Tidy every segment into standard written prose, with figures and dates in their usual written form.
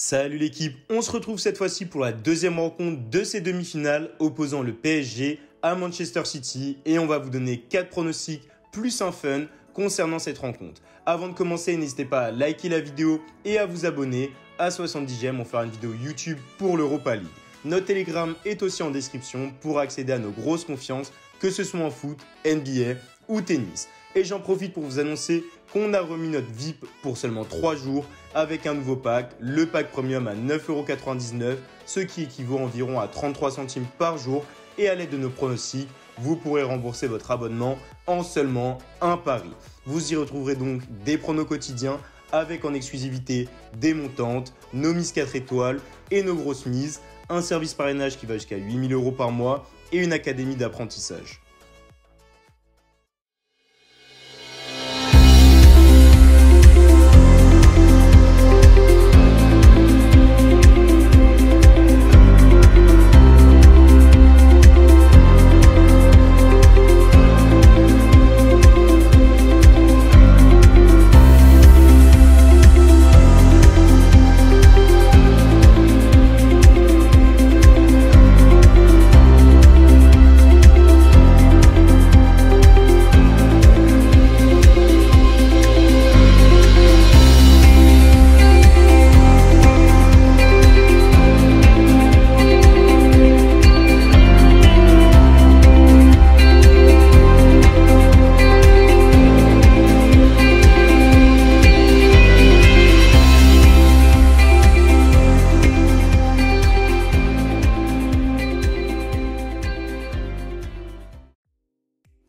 Salut l'équipe, on se retrouve cette fois-ci pour la deuxième rencontre de ces demi-finales opposant le PSG à Manchester City et on va vous donner 4 pronostics plus un fun concernant cette rencontre. Avant de commencer, n'hésitez pas à liker la vidéo et à vous abonner. À 70 j'aime, on fera une vidéo YouTube pour l'Europa League. Notre Telegram est aussi en description pour accéder à nos grosses confiances, que ce soit en foot, NBA ou tennis. Et j'en profite pour vous annoncer qu'on a remis notre VIP pour seulement 3 jours avec un nouveau pack, le pack premium à 9,99 €, ce qui équivaut environ à 33 centimes par jour. Et à l'aide de nos pronostics, vous pourrez rembourser votre abonnement en seulement un pari. Vous y retrouverez donc des pronos quotidiens avec en exclusivité des montantes, nos mises 4 étoiles et nos grosses mises, un service parrainage qui va jusqu'à 8 000 € par mois et une académie d'apprentissage.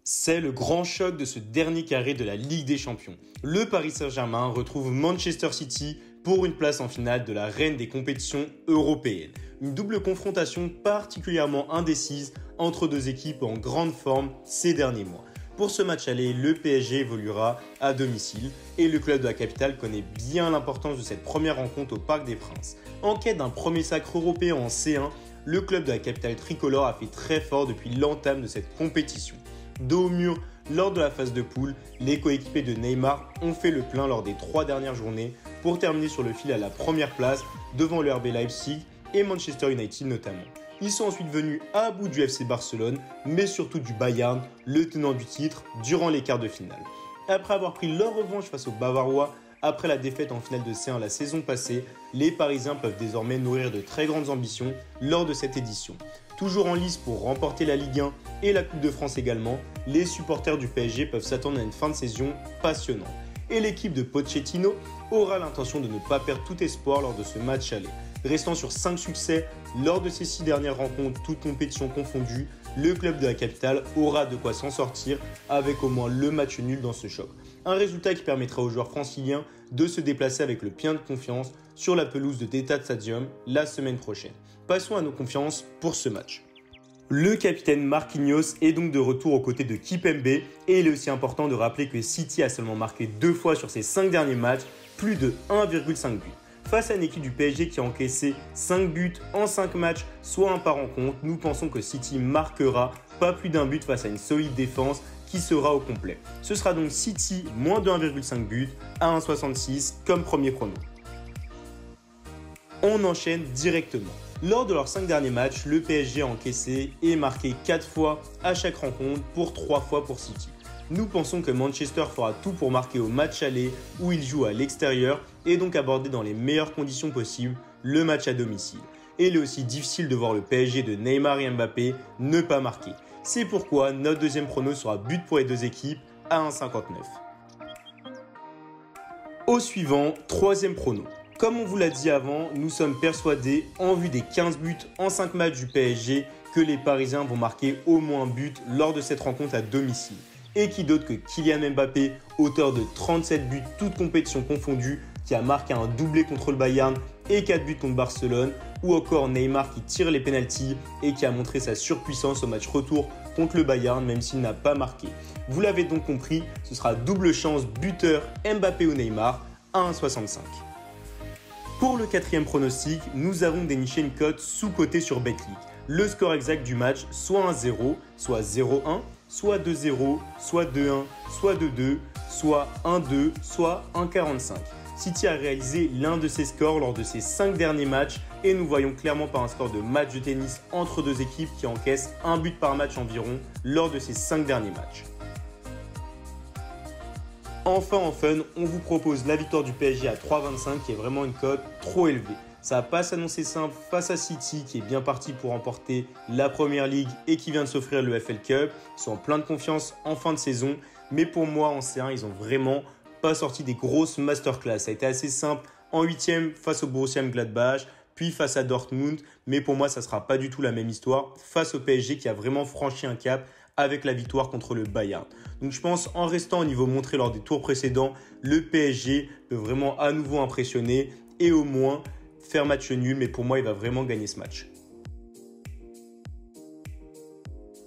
C'est le grand choc de ce dernier carré de la Ligue des Champions. Le Paris Saint-Germain retrouve Manchester City pour une place en finale de la reine des compétitions européennes. Une double confrontation particulièrement indécise entre deux équipes en grande forme ces derniers mois. Pour ce match aller, le PSG évoluera à domicile et le club de la capitale connaît bien l'importance de cette première rencontre au Parc des Princes. En quête d'un premier sacre européen en C1, le club de la capitale tricolore a fait très fort depuis l'entame de cette compétition. Dos au mur, lors de la phase de poule, les coéquipiers de Neymar ont fait le plein lors des 3 dernières journées pour terminer sur le fil à la première place devant le RB Leipzig et Manchester United notamment. Ils sont ensuite venus à bout du FC Barcelone, mais surtout du Bayern, le tenant du titre, durant les quarts de finale. Après avoir pris leur revanche face aux Bavarois, après la défaite en finale de C1 la saison passée, les Parisiens peuvent désormais nourrir de très grandes ambitions lors de cette édition. Toujours en lice pour remporter la Ligue 1 et la Coupe de France également, les supporters du PSG peuvent s'attendre à une fin de saison passionnante. Et l'équipe de Pochettino aura l'intention de ne pas perdre tout espoir lors de ce match aller. Restant sur 5 succès lors de ces 6 dernières rencontres, toutes compétitions confondues, le club de la capitale aura de quoi s'en sortir avec au moins le match nul dans ce choc. Un résultat qui permettra aux joueurs franciliens de se déplacer avec le plein de confiance sur la pelouse de Etihad Stadium la semaine prochaine. Passons à nos confiances pour ce match. Le capitaine Marquinhos est donc de retour aux côtés de Kimpembe et il est aussi important de rappeler que City a seulement marqué 2 fois sur ses 5 derniers matchs, plus de 1,5 buts. Face à une équipe du PSG qui a encaissé 5 buts en 5 matchs, soit un par rencontre, nous pensons que City marquera pas plus d'un but face à une solide défense qui sera au complet. Ce sera donc City moins de 1,5 buts à 1,66 comme premier prono. On enchaîne directement. Lors de leurs 5 derniers matchs, le PSG a encaissé et marqué 4 fois à chaque rencontre pour 3 fois pour City. Nous pensons que Manchester fera tout pour marquer au match aller où il joue à l'extérieur et donc aborder dans les meilleures conditions possibles le match à domicile. Et il est aussi difficile de voir le PSG de Neymar et Mbappé ne pas marquer. C'est pourquoi notre deuxième prono sera but pour les deux équipes à 1,59. Au suivant, troisième prono. Comme on vous l'a dit avant, nous sommes persuadés, en vue des 15 buts en 5 matchs du PSG, que les Parisiens vont marquer au moins un but lors de cette rencontre à domicile. Et qui d'autre que Kylian Mbappé, auteur de 37 buts toutes compétitions confondues, qui a marqué un doublé contre le Bayern et 4 buts contre Barcelone, ou encore Neymar qui tire les pénaltys et qui a montré sa surpuissance au match retour contre le Bayern même s'il n'a pas marqué. Vous l'avez donc compris, ce sera double chance buteur Mbappé ou Neymar à 1,65. Pour le quatrième pronostic, nous avons déniché une cote sous-cotée sur Betclic. Le score exact du match, soit 1-0, soit 0-1, soit 2-0, soit 2-1, soit 2-2, soit 1-2, soit 1,45. City a réalisé l'un de ses scores lors de ses 5 derniers matchs et nous voyons clairement par un score de match de tennis entre deux équipes qui encaissent un but par match environ lors de ces 5 derniers matchs. Enfin en fun, on vous propose la victoire du PSG à 3,25 qui est vraiment une cote trop élevée. Ça va pas s'annoncer simple face à City qui est bien parti pour remporter la Première Ligue et qui vient de s'offrir le FL Cup. Ils sont en plein de confiance en fin de saison. Mais pour moi en C1, ils ont vraiment pas sorti des grosses masterclass. Ça a été assez simple en 8e face au Borussia Mönchengladbach, puis face à Dortmund. Mais pour moi, ça sera pas du tout la même histoire face au PSG qui a vraiment franchi un cap avec la victoire contre le Bayern. Donc je pense en restant au niveau montré lors des tours précédents, le PSG peut vraiment à nouveau impressionner et au moins faire match nul, mais pour moi il va vraiment gagner ce match.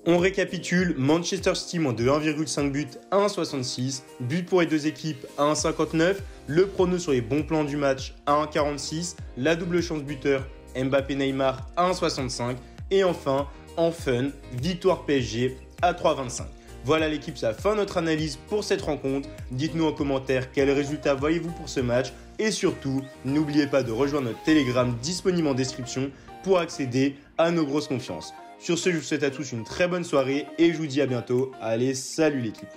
On récapitule, Manchester City moins de 1,5 but à 1,66, but pour les deux équipes à 1,59, le prono sur les bons plans du match à 1,46, la double chance buteur Mbappé-Neymar à 1,65 et enfin, en fun, victoire PSG à 3,25. Voilà l'équipe, ça a fait notre analyse pour cette rencontre. Dites-nous en commentaire quels résultats voyez-vous pour ce match et surtout, n'oubliez pas de rejoindre notre Telegram disponible en description pour accéder à nos grosses confiances. Sur ce, je vous souhaite à tous une très bonne soirée et je vous dis à bientôt. Allez, salut l'équipe!